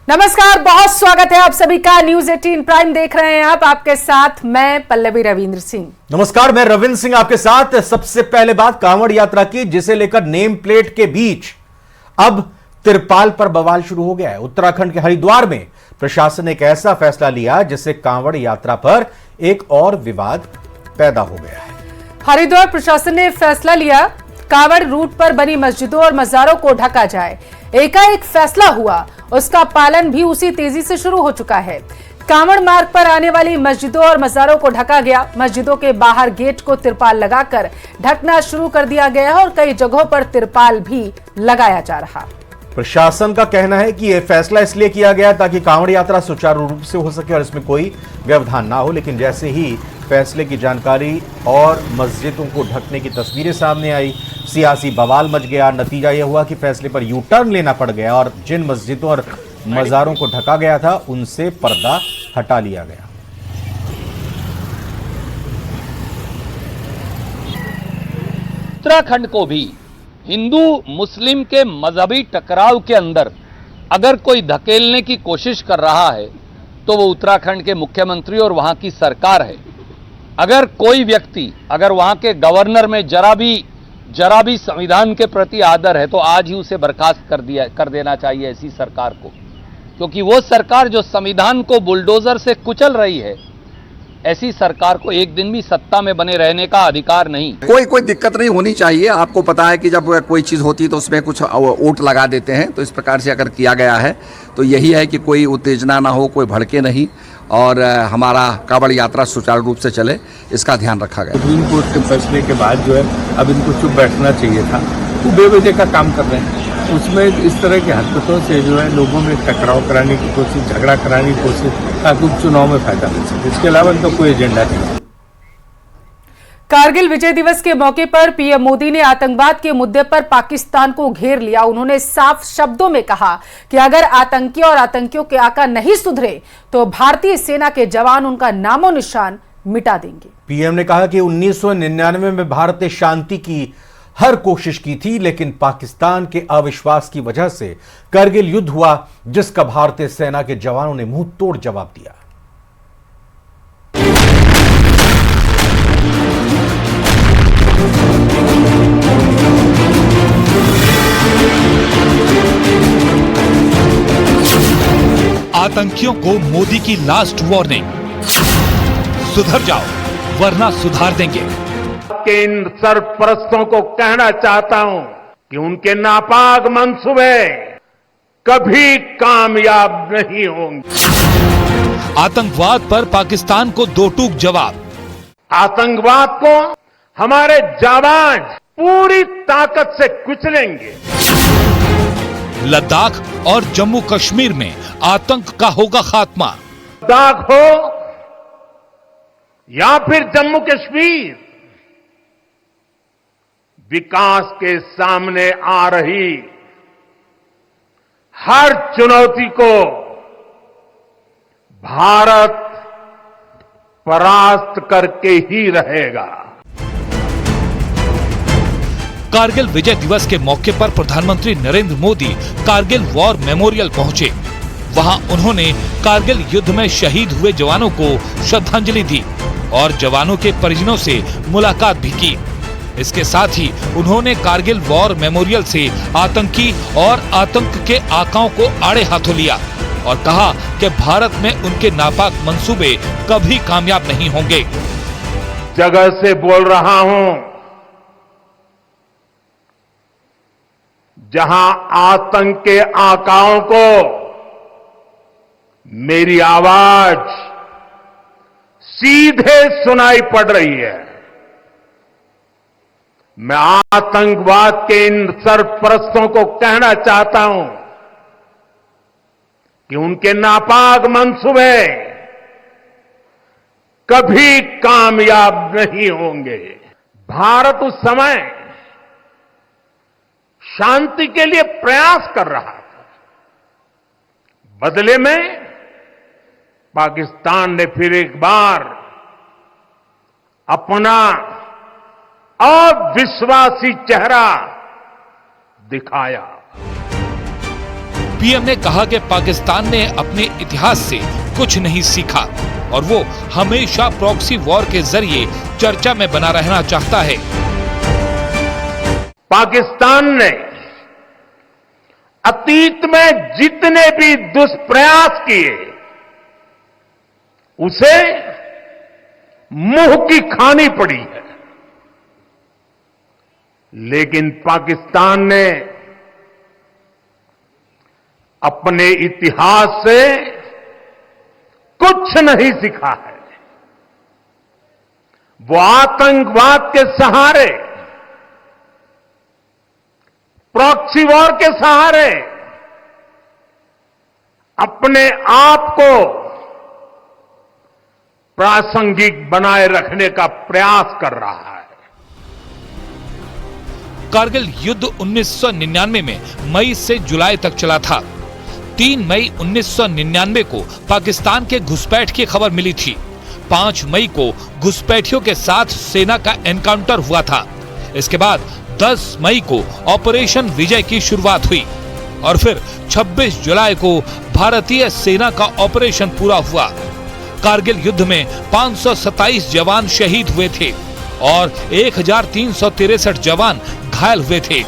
नमस्कार, बहुत स्वागत है आप सभी का। न्यूज 18 प्राइम देख रहे हैं आप, आपके साथ मैं पल्लवी रविंद्र सिंह। नमस्कार, मैं रविंद्र सिंह आपके साथ। सबसे पहले बात कांवड़ यात्रा की, जिसे लेकर नेम प्लेट के बीच अब तिरपाल पर बवाल शुरू हो गया है। उत्तराखंड के हरिद्वार में प्रशासन ने एक ऐसा फैसला लिया जिससे कांवड़ यात्रा पर एक और विवाद पैदा हो गया है। हरिद्वार प्रशासन ने फैसला लिया, कांवड़ रूट पर बनी मस्जिदों और मजारों को ढका जाए। एकाएक फैसला हुआ, उसका पालन भी उसी तेजी से शुरू हो चुका है। कांवड़ मार्ग पर आने वाली मस्जिदों और मजारों को ढका गया। मस्जिदों के बाहर गेट को तिरपाल लगाकर ढकना शुरू कर दिया गया है और कई जगहों पर तिरपाल भी लगाया जा रहा। प्रशासन का कहना है कि यह फैसला इसलिए किया गया ताकि कांवड़ यात्रा सुचारू रूप से हो सके और इसमें कोई व्यवधान ना हो। लेकिन जैसे ही फैसले की जानकारी और मस्जिदों को ढकने की तस्वीरें सामने आई, सियासी बवाल मच गया। नतीजा यह हुआ कि फैसले पर यू टर्न लेना पड़ गया और जिन मस्जिदों और मज़ारों को ढका गया था उनसे पर्दा हटा लिया गया। उत्तराखंड को भी हिंदू मुस्लिम के मजहबी टकराव के अंदर अगर कोई धकेलने की कोशिश कर रहा है तो वो उत्तराखंड के मुख्यमंत्री और वहां की सरकार है। अगर कोई व्यक्ति, अगर वहां के गवर्नर में जरा भी संविधान के प्रति आदर है तो आज ही उसे बर्खास्त कर देना चाहिए ऐसी सरकार को, क्योंकि वो सरकार जो संविधान को बुलडोजर से कुचल रही है, ऐसी सरकार को एक दिन भी सत्ता में बने रहने का अधिकार नहीं। कोई दिक्कत नहीं होनी चाहिए। आपको पता है कि जब कोई चीज़ होती है तो उसमें कुछ वोट लगा देते हैं, तो इस प्रकार से अगर किया गया है तो यही है कि कोई उत्तेजना ना हो, कोई भड़के नहीं और हमारा कांवड़ यात्रा सुचारू रूप से चले, इसका ध्यान रखा गया। सुप्रीम कोर्ट के फैसले के बाद जो है अब इनको चुप बैठना चाहिए था। वो बेवजह का काम कर रहे हैं, उसमें इस तरह के हरकतों से जो है लोगों में टकराव कराने की कोशिश, झगड़ा कराने की कोशिश, ताकि उपचुनाव में फायदा मिल सके। इसके अलावा इनका कोई एजेंडा नहीं। कारगिल विजय दिवस के मौके पर पीएम मोदी ने आतंकवाद के मुद्दे पर पाकिस्तान को घेर लिया। उन्होंने साफ शब्दों में कहा कि अगर आतंकी और आतंकियों के आका नहीं सुधरे तो भारतीय सेना के जवान उनका नामो निशान मिटा देंगे। पीएम ने कहा कि 1999 में भारत ने शांति की हर कोशिश की थी, लेकिन पाकिस्तान के अविश्वास की वजह से करगिल युद्ध हुआ, जिसका भारतीय सेना के जवानों ने मुंह तोड़ जवाब दिया। आतंकियों को मोदी की लास्ट वार्निंग, सुधर जाओ वरना सुधार देंगे। के इन सरपरस्तों को कहना चाहता हूं कि उनके नापाक मंसूबे कभी कामयाब नहीं होंगे। आतंकवाद पर पाकिस्तान को दो टूक जवाब। आतंकवाद को हमारे जाबाज पूरी ताकत से कुचलेंगे। लद्दाख और जम्मू कश्मीर में आतंक का होगा खात्मा। लद्दाख हो या फिर जम्मू कश्मीर, विकास के सामने आ रही हर चुनौती को भारत परास्त करके ही रहेगा। कारगिल विजय दिवस के मौके पर प्रधानमंत्री नरेंद्र मोदी कारगिल वॉर मेमोरियल पहुंचे। वहां उन्होंने कारगिल युद्ध में शहीद हुए जवानों को श्रद्धांजलि दी और जवानों के परिजनों से मुलाकात भी की। इसके साथ ही उन्होंने कारगिल वॉर मेमोरियल से आतंकी और आतंक के आकाओं को आड़े हाथों लिया और कहा कि भारत में उनके नापाक मंसूबे कभी कामयाब नहीं होंगे। जगह से बोल रहा हूं, जहां आतंक के आकाओं को मेरी आवाज सीधे सुनाई पड़ रही है, मैं आतंकवाद के इन सरपरस्तों को कहना चाहता हूं कि उनके नापाक मंसूबे कभी कामयाब नहीं होंगे। भारत उस समय शांति के लिए प्रयास कर रहा था, बदले में पाकिस्तान ने फिर एक बार अपना अविश्वासी चेहरा दिखाया। पीएम ने कहा कि पाकिस्तान ने अपने इतिहास से कुछ नहीं सीखा और वो हमेशा प्रॉक्सी वॉर के जरिए चर्चा में बना रहना चाहता है। पाकिस्तान ने अतीत में जितने भी दुष्प्रयास किए उसे मुंह की खानी पड़ी है, लेकिन पाकिस्तान ने अपने इतिहास से कुछ नहीं सीखा है। वो आतंकवाद के सहारे, प्रॉक्सी वॉर के सहारे अपने आप को प्रासंगिक बनाए रखने का प्रयास कर रहा है। कारगिल युद्ध 1999 में मई से जुलाई तक चला था। 3 मई 1999 को पाकिस्तान के घुसपैठ की खबर मिली थी। 5 मई को घुसपैठियों के साथ सेना का एनकाउंटर हुआ था। इसके बाद 10 मई को ऑपरेशन विजय की शुरुआत हुई और फिर 26 जुलाई को भारतीय सेना का ऑपरेशन पूरा हुआ। कारगिल युद्ध में 527 जवान शहीद हुए थे और 1363 जवान घायल हुए थे।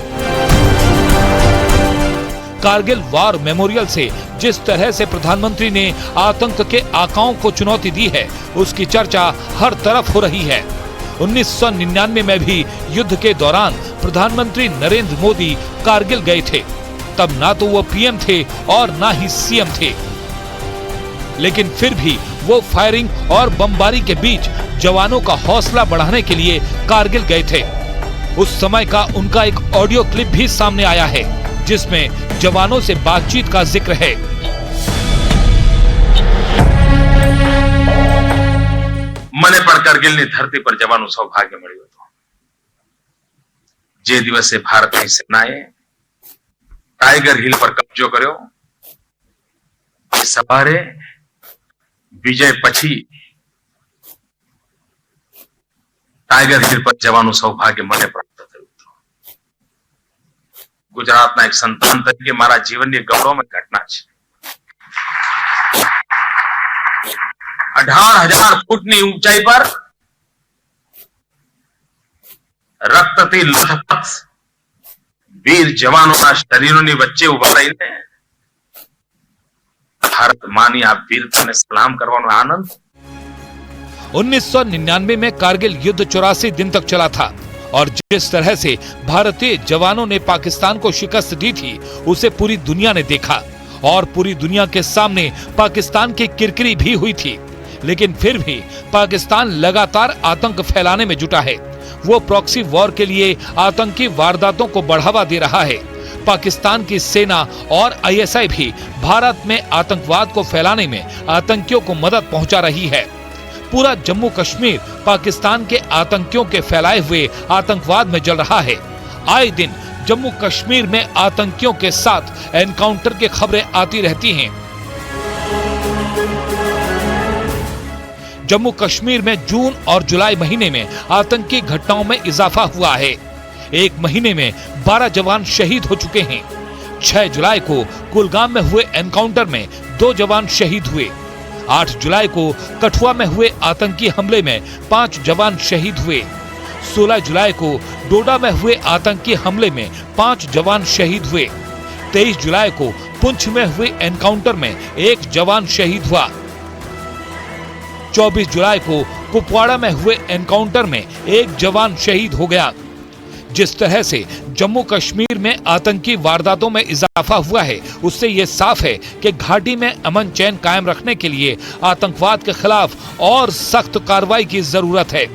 कारगिल वॉर मेमोरियल से जिस तरह से प्रधानमंत्री ने आतंक के आकाओं को चुनौती दी है, उसकी चर्चा हर तरफ हो रही है। 1999 में भी युद्ध के दौरान प्रधानमंत्री नरेंद्र मोदी कारगिल गए थे। तब ना तो वो पीएम थे और ना ही सीएम थे, लेकिन फिर भी वो फायरिंग और बमबारी के बीच जवानों का हौसला बढ़ाने के लिए कारगिल गए थे। उस समय का उनका एक ऑडियो क्लिप भी सामने आया है, जिसमें जवानों से बातचीत का जिक्र है। મને પણ કરગિલની ધરતી પર જવાનું સૌભાગ્ય મળ્યું હતું। જે દિવસે ભારતની સેનાએ टाइगर हिल पर कब्જો કર્યો, સવારે વિજય પછી टाइगर हिल पर જવાનું સૌભાગ્ય મને પ્રાપ્ત થયું હતું। ગુજરાતના એક સંતાન તરીકે મારા જીવનની ગૌરવમય ઘટના છે। 18,000 ફૂટની ઊંચાઈ પર રક્તથી લથપથ વીર જવાનોના શરીરોની વચ્ચે ઉભા રહીને ભારત માની આ વીરતાને સલામ કરવાનો આનંદ। 1999 में कारगिल युद्ध 84 दिन तक चला था और जिस तरह से भारतीय जवानों ने पाकिस्तान को शिकस्त दी थी, उसे पूरी दुनिया ने देखा और पूरी दुनिया के सामने पाकिस्तान की किरकिरी भी हुई थी। लेकिन फिर भी पाकिस्तान लगातार आतंक फैलाने में जुटा है। वो प्रॉक्सी वॉर के लिए आतंकी वारदातों को बढ़ावा दे रहा है। पाकिस्तान की सेना और आईएसआई भी भारत में आतंकवाद को फैलाने में आतंकियों को मदद पहुंचा रही है। पूरा जम्मू कश्मीर पाकिस्तान के आतंकियों के फैलाए हुए आतंकवाद में जल रहा है। आए दिन जम्मू कश्मीर में आतंकियों के साथ एनकाउंटर की खबरें आती रहती हैं। जम्मू कश्मीर में जून और जुलाई महीने में आतंकी घटनाओं में इजाफा हुआ है। एक महीने में 12 जवान शहीद हो चुके हैं। 6 जुलाई को कुलगाम में हुए एनकाउंटर में 2 जवान शहीद हुए। 8 जुलाई को कठुआ में हुए आतंकी हमले में 5 जवान शहीद हुए। 16 जुलाई को डोडा में हुए आतंकी हमले में 5 जवान शहीद हुए। 23 जुलाई को पुंछ में हुए एनकाउंटर में 1 जवान शहीद हुआ। 24 जुलाई को कुपवाड़ा में हुए एनकाउंटर में 1 जवान शहीद हो गया। जिस तरह से जम्मू कश्मीर में आतंकी वारदातों में इजाफा हुआ है, उससे यह साफ है कि घाटी में अमन चैन कायम रखने के लिए आतंकवाद के खिलाफ और सख्त कार्रवाई की जरूरत है।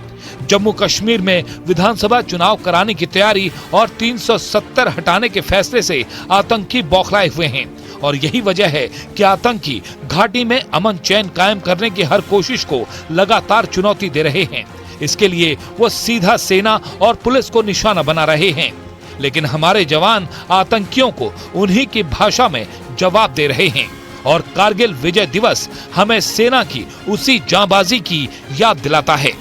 जम्मू कश्मीर में विधानसभा चुनाव कराने की तैयारी और 370 हटाने के फैसले से आतंकी बौखलाए हुए हैं और यही वजह है कि आतंकी घाटी में अमन चैन कायम करने की हर कोशिश को लगातार चुनौती दे रहे हैं। इसके लिए वो सीधा सेना और पुलिस को निशाना बना रहे हैं, लेकिन हमारे जवान आतंकियों को उन्हीं की भाषा में जवाब दे रहे हैं और कारगिल विजय दिवस हमें सेना की उसी जांबाजी की याद दिलाता है।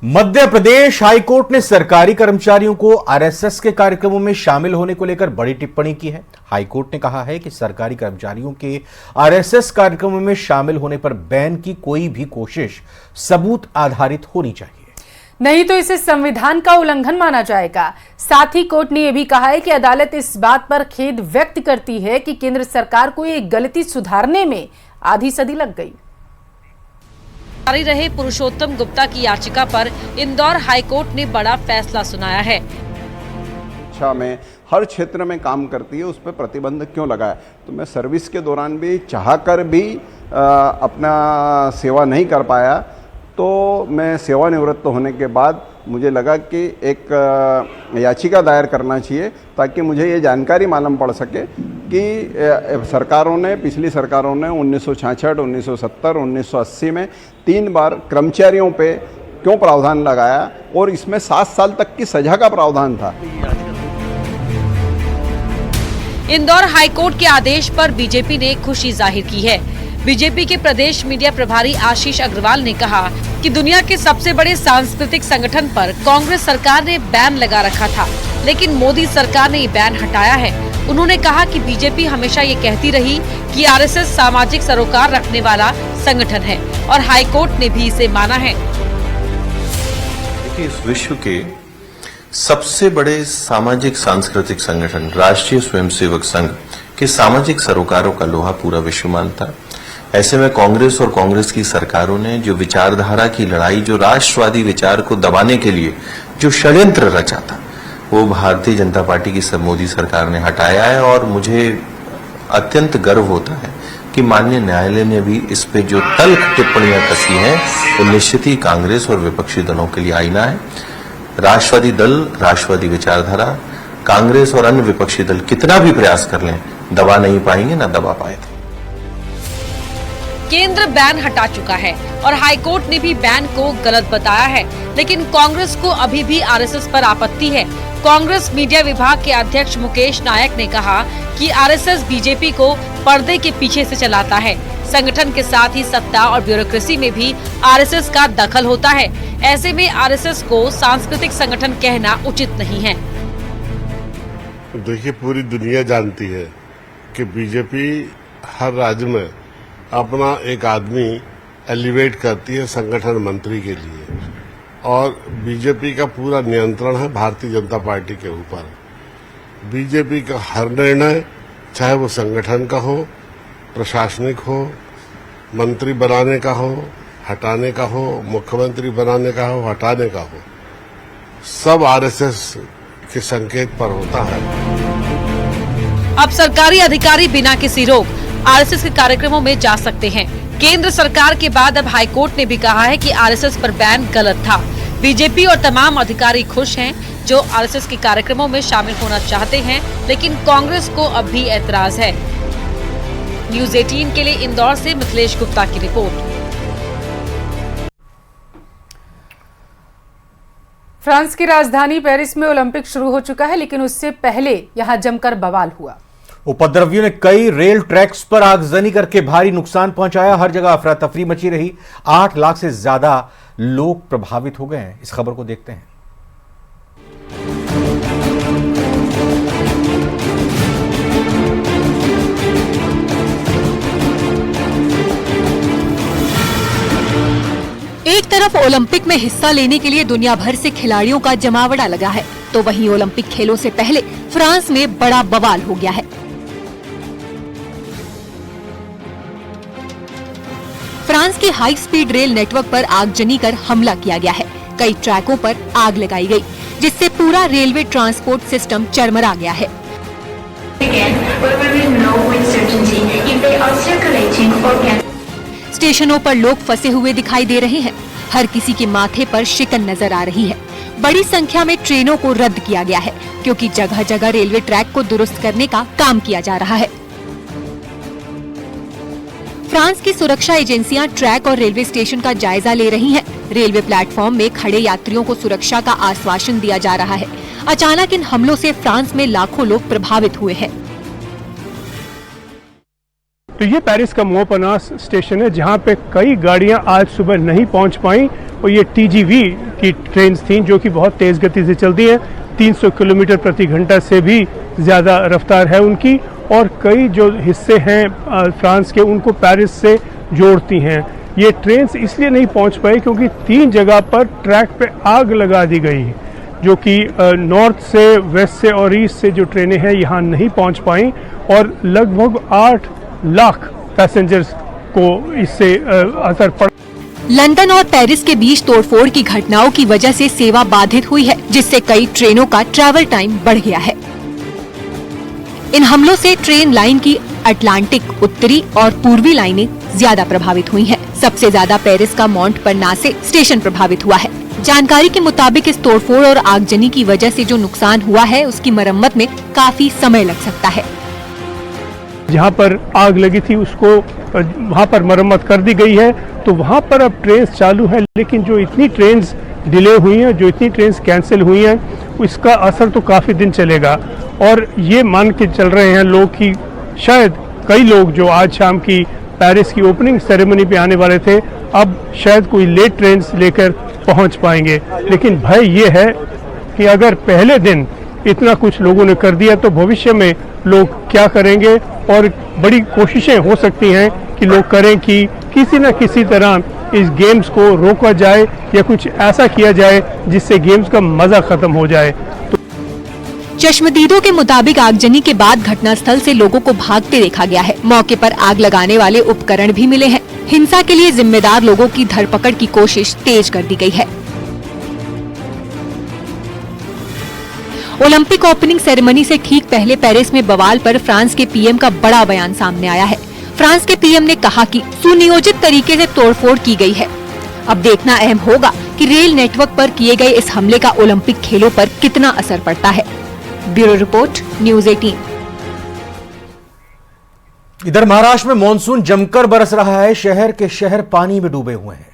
मध्य प्रदेश हाईकोर्ट ने सरकारी कर्मचारियों को आरएसएस के कार्यक्रमों में शामिल होने को लेकर बड़ी टिप्पणी की है। हाईकोर्ट ने कहा है कि सरकारी कर्मचारियों के आरएसएस कार्यक्रमों में शामिल होने पर बैन की कोई भी कोशिश सबूत आधारित होनी चाहिए, नहीं तो इसे संविधान का उल्लंघन माना जाएगा। साथ ही कोर्ट ने यह भी कहा है कि अदालत इस बात पर खेद व्यक्त करती है कि केंद्र सरकार को ये गलती सुधारने में आधी सदी लग गई। जारी रहे पुरुषोत्तम गुप्ता की याचिका पर इंदौर हाईकोर्ट ने बड़ा फैसला सुनाया है। शिक्षा में हर क्षेत्र में काम करती है, उस पर प्रतिबंध क्यों लगाया? तो मैं सर्विस के दौरान भी चाहकर भी अपना सेवा नहीं कर पाया, तो मैं सेवानिवृत्त होने के बाद मुझे लगा कि एक याचिका दायर करना चाहिए ताकि मुझे ये जानकारी मालूम पड़ सके कि सरकारों ने, पिछली सरकारों ने 1966, 1970, 1980 में 3 बार कर्मचारियों पे क्यों प्रावधान लगाया और इसमें 7 साल तक की सजा का प्रावधान था। इंदौर हाईकोर्ट के आदेश पर बीजेपी ने खुशी जाहिर की है। बीजेपी के प्रदेश मीडिया प्रभारी आशीष अग्रवाल ने कहा कि दुनिया के सबसे बड़े सांस्कृतिक संगठन पर कांग्रेस सरकार ने बैन लगा रखा था, लेकिन मोदी सरकार ने ये बैन हटाया है। उन्होंने कहा कि बीजेपी हमेशा ये कहती रही कि आरएसएस सामाजिक सरोकार रखने वाला संगठन है और हाईकोर्ट ने भी इसे माना है। इस विश्व के सबसे बड़े सामाजिक सांस्कृतिक संगठन राष्ट्रीय स्वयंसेवक संघ के सामाजिक सरोकारों का लोहा पूरा विश्व मानता। ऐसे में कांग्रेस और कांग्रेस की सरकारों ने जो विचारधारा की लड़ाई, जो राष्ट्रवादी विचार को दबाने के लिए जो षड्यंत्र रचा था, वो भारतीय जनता पार्टी की मोदी सरकार ने हटाया है। और मुझे अत्यंत गर्व होता है कि माननीय न्यायालय ने भी इस पे जो तल्ख टिप्पणियां कसी हैं, वो निश्चित ही कांग्रेस और विपक्षी दलों के लिए आईना है। राष्ट्रवादी दल, राष्ट्रवादी विचारधारा, कांग्रेस और अन्य विपक्षी दल कितना भी प्रयास कर लें, दबा नहीं पाएंगे, ना दबा पाए थे। केंद्र बैन हटा चुका है और हाईकोर्ट ने भी बैन को गलत बताया है, लेकिन कांग्रेस को अभी भी आरएसएस पर आपत्ति है। कांग्रेस मीडिया विभाग के अध्यक्ष मुकेश नायक ने कहा कि आरएसएस बीजेपी को पर्दे के पीछे से चलाता है। संगठन के साथ ही सत्ता और ब्यूरोक्रेसी में भी आरएसएस का दखल होता है। ऐसे में आरएसएस को सांस्कृतिक संगठन कहना उचित नहीं है। देखिए, पूरी दुनिया जानती है कि बीजेपी हर राज्य में अपना एक आदमी एलिवेट करती है संगठन मंत्री के लिए, और बीजेपी का पूरा नियंत्रण है भारतीय जनता पार्टी के ऊपर। बीजेपी का हर निर्णय, चाहे वो संगठन का हो, प्रशासनिक हो, मंत्री बनाने का हो, हटाने का हो, मुख्यमंत्री बनाने का हो, हटाने का हो, सब आरएसएस के संकेत पर होता है। अब सरकारी अधिकारी बिना किसी रोक आरएसएस के कार्यक्रमों में जा सकते हैं। केंद्र सरकार के बाद अब हाईकोर्ट ने भी कहा है कि आरएसएस पर बैन गलत था। बीजेपी और तमाम अधिकारी खुश हैं जो आरएसएस के कार्यक्रमों में शामिल होना चाहते हैं, लेकिन कांग्रेस को अब भी ऐतराज है। न्यूज़ 18 के लिए इंदौर से मिथिलेश गुप्ता की रिपोर्ट। फ्रांस की राजधानी पेरिस में ओलंपिक शुरू हो चुका है, लेकिन उससे पहले यहां जमकर बवाल हुआ। उपद्रवियों ने कई रेल ट्रैक्स पर आगजनी करके भारी नुकसान पहुंचाया। हर जगह अफरा तफरी मची रही। 8 लाख से ज्यादा लोग प्रभावित हो गए हैं। इस खबर को देखते हैं। एक तरफ ओलंपिक में हिस्सा लेने के लिए दुनिया भर से खिलाड़ियों का जमावड़ा लगा है, तो वहीं ओलंपिक खेलों से पहले फ्रांस में बड़ा बवाल हो गया है। फ्रांस के हाई स्पीड रेल नेटवर्क पर आगजनी कर हमला किया गया है। कई ट्रैकों पर आग लगाई गई, जिससे पूरा रेलवे ट्रांसपोर्ट सिस्टम चरमरा गया है। स्टेशनों पर लोग फंसे हुए दिखाई दे रहे हैं। हर किसी के माथे पर शिकन नजर आ रही है। बड़ी संख्या में ट्रेनों को रद्द किया गया है, क्योंकि जगह जगह रेलवे ट्रैक को दुरुस्त करने का काम किया जा रहा है। फ्रांस की सुरक्षा एजेंसियां ट्रैक और रेलवे स्टेशन का जायजा ले रही हैं। रेलवे प्लेटफॉर्म में खड़े यात्रियों को सुरक्षा का आश्वासन दिया जा रहा है। अचानक इन हमलों से फ्रांस में लाखों लोग प्रभावित हुए हैं। तो ये पेरिस का मोपनास स्टेशन है जहाँ पे कई गाड़ियाँ आज सुबह नहीं पहुँच पाई और ये TGV की ट्रेन थी जो कि बहुत तेज़ गति से चलती हैं, 300 किलोमीटर प्रति घंटा से भी ज़्यादा रफ्तार है उनकी, और कई जो हिस्से हैं फ्रांस के उनको पेरिस से जोड़ती हैं। ये ट्रेन इसलिए नहीं पहुंच पाई क्योंकि 3 जगह पर ट्रैक पे आग लगा दी गई, जो कि नॉर्थ से, वेस्ट से और ईस्ट से जो ट्रेनें हैं यहाँ नहीं पहुंच पाई, और लगभग 8 लाख पैसेंजर्स को इससे असर पड़ा। लंदन और पेरिस के बीच तोड़फोड़ की घटनाओं की वजह से सेवा बाधित हुई है, जिससे कई ट्रेनों का ट्रैवल टाइम बढ़ गया है। इन हमलों से ट्रेन लाइन की अटलांटिक उत्तरी और पूर्वी लाइनें ज्यादा प्रभावित हुई हैं। सबसे ज्यादा पेरिस का मोंटपर्नासे स्टेशन प्रभावित हुआ है। जानकारी के मुताबिक इस तोड़फोड़ और आगजनी की वजह से जो नुकसान हुआ है उसकी मरम्मत में काफी समय लग सकता है। जहाँ पर आग लगी थी उसको वहाँ पर मरम्मत कर दी गई है, तो वहाँ पर अब ट्रेन चालू है, लेकिन जो इतनी ट्रेन डिले हुई हैं, जो इतनी ट्रेन कैंसिल हुई हैं, इसका असर तो काफ़ी दिन चलेगा। और ये मान के चल रहे हैं लोग कि शायद कई लोग जो आज शाम की पेरिस की ओपनिंग सेरेमनी पे आने वाले थे, अब शायद कोई लेट ट्रेन लेकर पहुँच पाएंगे। लेकिन भय ये है कि अगर पहले दिन इतना कुछ लोगों ने कर दिया तो भविष्य में लोग क्या करेंगे, और बड़ी कोशिशें हो सकती हैं कि लोग करें कि किसी न किसी तरह इस गेम्स को रोका जाए या कुछ ऐसा किया जाए जिससे गेम्स का मजा खत्म हो जाए। चश्मदीदों के मुताबिक आगजनी के बाद घटनास्थल से लोगों को भागते देखा गया है। मौके पर आग लगाने वाले उपकरण भी मिले हैं। हिंसा के लिए जिम्मेदार लोगों की धरपकड़ की कोशिश तेज कर दी गई है। ओलंपिक ओपनिंग सेरेमनी से ठीक पहले पेरिस में बवाल पर फ्रांस के पीएम का बड़ा बयान सामने आया है। फ्रांस के पीएम ने कहा कि सुनियोजित तरीके से तोड़फोड़ की गई है। अब देखना अहम होगा कि रेल नेटवर्क पर किए गए इस हमले का ओलंपिक खेलों पर कितना असर पड़ता है। Bureau report, news 18। इधर महाराष्ट्र में मॉनसून जमकर बरस रहा है। शहर के शहर पानी में डूबे हुए हैं।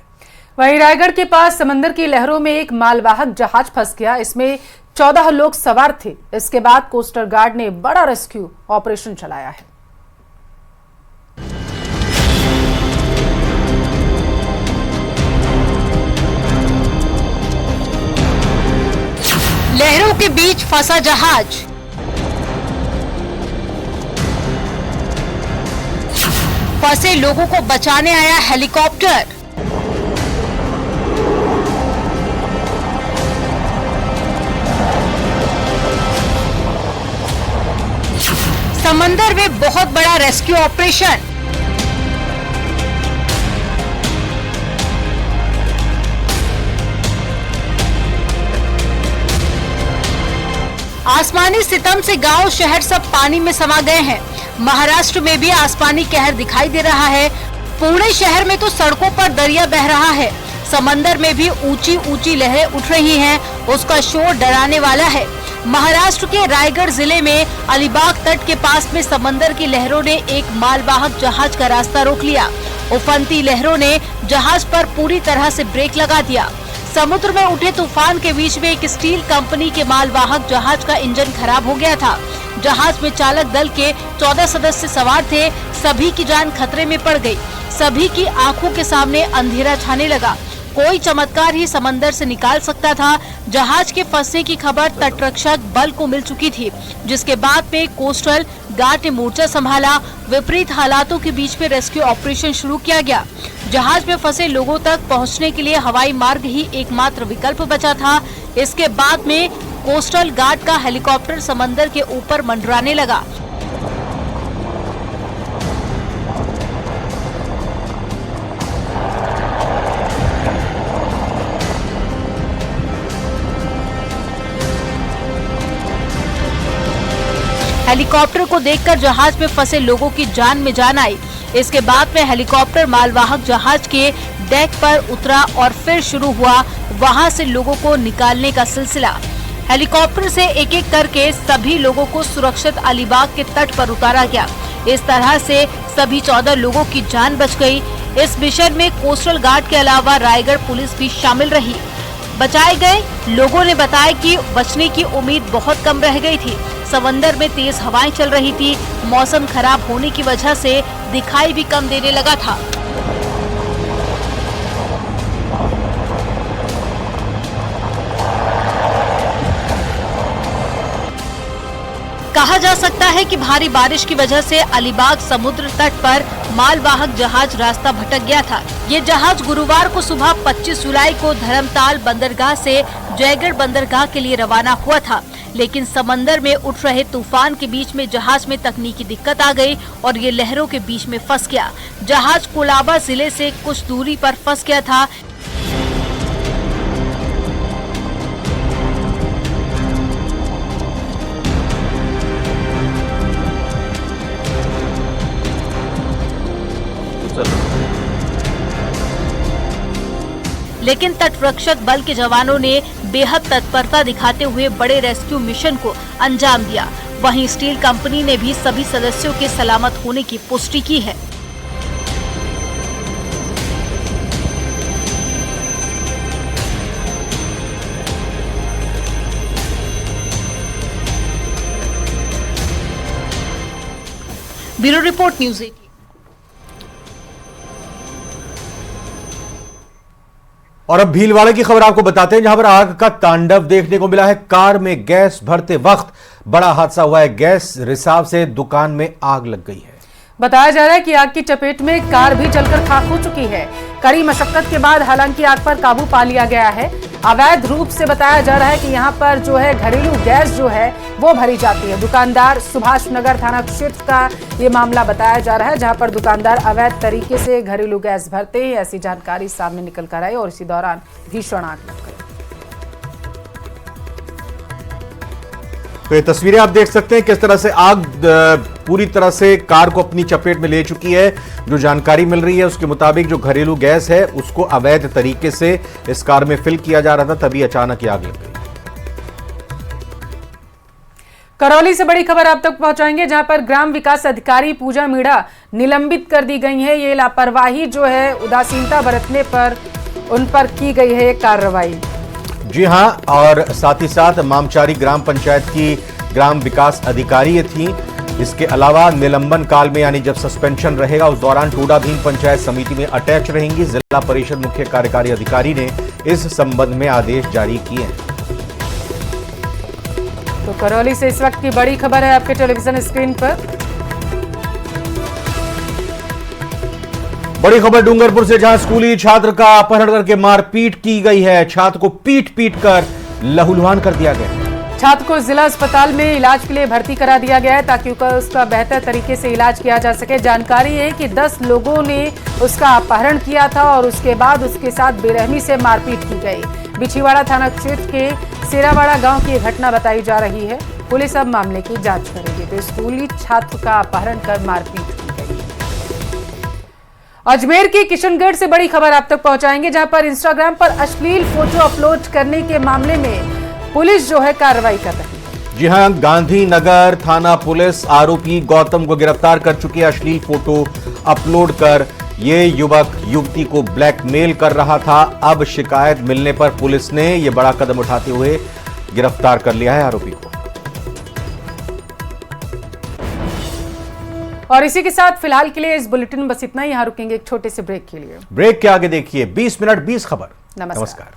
वहीं रायगढ़ के पास समंदर की लहरों में एक मालवाहक जहाज फंस गया। इसमें 14 लोग सवार थे। इसके बाद कोस्टल गार्ड ने बड़ा रेस्क्यू ऑपरेशन चलाया है। लहरों के बीच फंसा जहाज, फंसे लोगों को बचाने आया हेलीकॉप्टर। समंदर में बहुत बड़ा रेस्क्यू ऑपरेशन। आसमानी सितम से गांव शहर सब पानी में समा गए हैं। महाराष्ट्र में भी आसमानी कहर दिखाई दे रहा है। पुणे शहर में तो सड़कों पर दरिया बह रहा है। समंदर में भी ऊंची ऊंची लहरें उठ रही हैं। उसका शोर डराने वाला है। महाराष्ट्र के रायगढ़ जिले में अलीबाग तट के पास में समंदर की लहरों ने एक मालवाहक जहाज का रास्ता रोक लिया। उफनती लहरों ने जहाज पर पूरी तरह से ब्रेक लगा दिया। समुद्र में उठे तूफान के बीच में एक स्टील कंपनी के मालवाहक जहाज का इंजन खराब हो गया था। जहाज में चालक दल के 14 सदस्य सवार थे। सभी की जान खतरे में पड़ गई। सभी की आंखों के सामने अंधेरा छाने लगा। कोई चमत्कार ही समंदर से निकाल सकता था। जहाज के फंसने की खबर तटरक्षक बल को मिल चुकी थी, जिसके बाद में कोस्टल गार्ड ने मोर्चा संभाला। विपरीत हालातों के बीच में रेस्क्यू ऑपरेशन शुरू किया गया। जहाज में फंसे लोगों तक पहुंचने के लिए हवाई मार्ग ही एकमात्र विकल्प बचा था। इसके बाद में कोस्टल गार्ड का हेलीकॉप्टर समंदर के ऊपर मंडराने लगा। हेलीकॉप्टर को देखकर जहाज में फंसे लोगों की जान में जान आई। इसके बाद में हेलीकॉप्टर मालवाहक जहाज के डेक पर उतरा और फिर शुरू हुआ वहां से लोगों को निकालने का सिलसिला। हेलीकॉप्टर से एक एक करके सभी लोगों को सुरक्षित अलीबाग के तट पर उतारा गया। इस तरह से सभी 14 लोगों की जान बच गई। इस मिशन में कोस्टल गार्ड के अलावा रायगढ़ पुलिस भी शामिल रही। बचाए गए लोगों ने बताया कि बचने की उम्मीद बहुत कम रह गई थी। समंदर में तेज हवाएं चल रही थी। मौसम खराब होने की वजह से दिखाई भी कम देने लगा था। कहा जा सकता है कि भारी बारिश की वजह से अलीबाग समुद्र तट पर मालवाहक जहाज रास्ता भटक गया था। ये जहाज गुरुवार को सुबह 25 जुलाई को धर्मताल बंदरगाह से जयगढ़ बंदरगाह के लिए रवाना हुआ था, लेकिन समंदर में उठ रहे तूफान के बीच में जहाज में तकनीकी दिक्कत आ गई और ये लहरों के बीच में फंस गया। जहाज कोलाबा जिले से कुछ दूरी पर फंस गया था। लेकिन तटरक्षक बल के जवानों ने बेहद तत्परता दिखाते हुए बड़े रेस्क्यू मिशन को अंजाम दिया। वहीं स्टील कंपनी ने भी सभी सदस्यों के सलामत होने की पुष्टि की है। Bureau report news 18। और अब भीलवाड़ा की खबर आपको बताते हैं, जहां पर आग का तांडव देखने को मिला है। कार में गैस भरते वक्त बड़ा हादसा हुआ है। गैस रिसाव से दुकान में आग लग गई है। बताया जा रहा है कि आग की चपेट में कार भी जलकर खाक हो चुकी है। कड़ी मशक्कत के बाद हालांकि आग पर काबू पा लिया गया है। अवैध रूप से बताया जा रहा है कि यहां पर जो है घरेलू गैस जो है वो भरी जाती है। दुकानदार सुभाष नगर थाना क्षेत्र का ये मामला बताया जा रहा है, जहां पर दुकानदार अवैध तरीके से घरेलू गैस भरते हैं, ऐसी जानकारी सामने निकल कर आई और इसी दौरान भीषण आग लग गई। तो ये तस्वीरें आप देख सकते हैं किस तरह से आग पूरी तरह से कार को अपनी चपेट में ले चुकी है। जो जानकारी मिल रही है उसके मुताबिक जो घरेलू गैस है उसको अवैध तरीके से इस कार में फिल किया जा रहा था, तभी अचानक ये आग लग गई। करौली से बड़ी खबर आप तक पहुंचाएंगे, जहां पर ग्राम विकास अधिकारी पूजा मीणा निलंबित कर दी गई है। ये लापरवाही जो है, उदासीनता बरतने पर उन पर की गई है कार्रवाई। जी हां, और साथ ही साथ मामचारी ग्राम पंचायत की ग्राम विकास अधिकारी थी। इसके अलावा निलंबन काल में यानी जब सस्पेंशन रहेगा उस दौरान टूडा भीम पंचायत समिति में अटैच रहेंगी। जिला परिषद मुख्य कार्यकारी अधिकारी ने इस संबंध में आदेश जारी किए हैं। तो करौली से इस वक्त की बड़ी खबर है आपके टेलीविजन स्क्रीन पर। बड़ी खबर डूंगरपुर से, जहां स्कूली छात्र का अपहरण करके मारपीट की गई है। छात्र को पीट कर लहूलुहान कर दिया गया। छात्र को जिला अस्पताल में इलाज के लिए भर्ती करा दिया गया है ताकि उसका बेहतर तरीके से इलाज किया जा सके। जानकारी है कि 10 लोगों ने उसका अपहरण किया था और उसके बाद उसके साथ बेरहमी से मारपीट की गई। बिछीवाड़ा थाना क्षेत्र के सेरावाड़ा गांव की यह घटना बताई जा रही है। पुलिस अब मामले की जांच करेगी। तो स्कूली छात्र का अपहरण कर मारपीट की गई। अजमेर के किशनगढ़ से बड़ी खबर आप तक पहुंचाएंगे, जहां पर इंस्टाग्राम पर अश्लील फोटो अपलोड करने के मामले में पुलिस जो है कार्रवाई कर रही है। जी हां, गांधीनगर थाना पुलिस आरोपी गौतम को गिरफ्तार कर चुकी है। अश्लील फोटो अपलोड कर ये युवक युवती को ब्लैकमेल कर रहा था। अब शिकायत मिलने पर पुलिस ने यह बड़ा कदम उठाते हुए गिरफ्तार कर लिया है आरोपी को। और इसी के साथ फिलहाल के लिए इस बुलेटिन में बस इतना ही। यहां रुकेंगे एक छोटे से ब्रेक के लिए। ब्रेक के आगे देखिए 20 मिनट 20 खबर। नमस्कार।